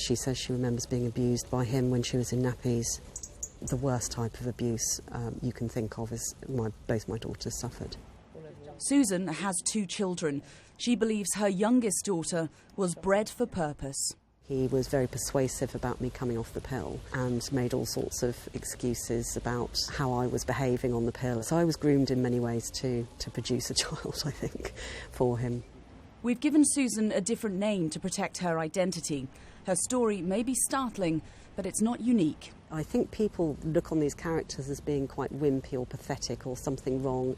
She says she remembers being abused by him when she was in nappies. The worst type of abuse you can think of is both my daughters suffered. Susan has 2 children. She believes her youngest daughter was bred for purpose. He was very persuasive about me coming off the pill and made all sorts of excuses about how I was behaving on the pill. So I was groomed in many ways to produce a child, I think, for him. We've given Susan a different name to protect her identity. Her story may be startling, but it's not unique. I think people look on these characters as being quite wimpy or pathetic or something wrong,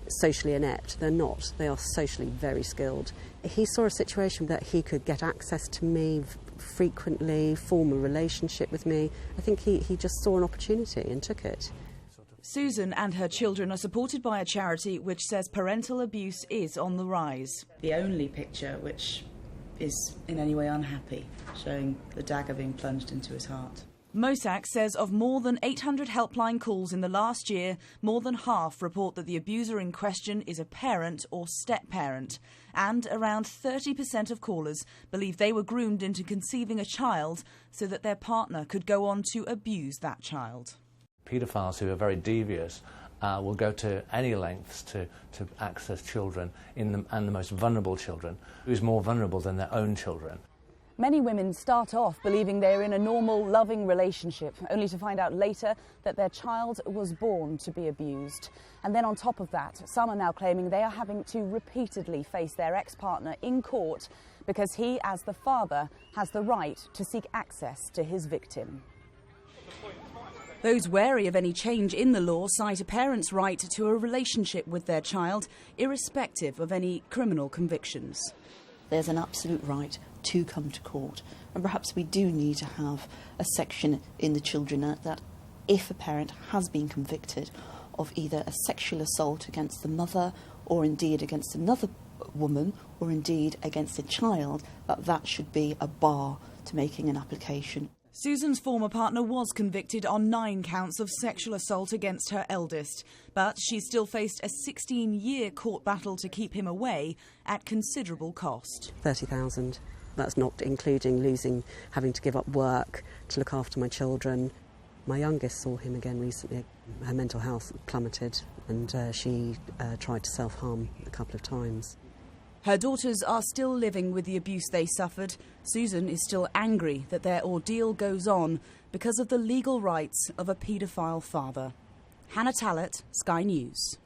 socially inept. They're not. They are socially very skilled. He saw a situation that he could get access to me frequently, form a relationship with me. I think he just saw an opportunity and took it. Susan and her children are supported by a charity which says parental abuse is on the rise. The only picture which is in any way unhappy, showing the dagger being plunged into his heart. Mossack says of more than 800 helpline calls in the last year, more than half report that the abuser in question is a parent or step-parent. And around 30% of callers believe they were groomed into conceiving a child so that their partner could go on to abuse that child. Paedophiles who are very devious will go to any lengths to access children, and the most vulnerable children, who's more vulnerable than their own children. Many women start off believing they're in a normal, loving relationship, only to find out later that their child was born to be abused. And then on top of that, some are now claiming they are having to repeatedly face their ex-partner in court because he, as the father, has the right to seek access to his victim. Those wary of any change in the law cite a parent's right to a relationship with their child, irrespective of any criminal convictions. There's an absolute right to come to court, and perhaps we do need to have a section in the Children Act that if a parent has been convicted of either a sexual assault against the mother or indeed against another woman or indeed against a child, that should be a bar to making an application. Susan's former partner was convicted on 9 counts of sexual assault against her eldest, but she still faced a 16-year court battle to keep him away at considerable cost. £30,000. That's not including having to give up work to look after my children. My youngest saw him again recently. Her mental health plummeted and she tried to self-harm a couple of times. Her daughters are still living with the abuse they suffered. Susan is still angry that their ordeal goes on because of the legal rights of a paedophile father. Hannah Tallett, Sky News.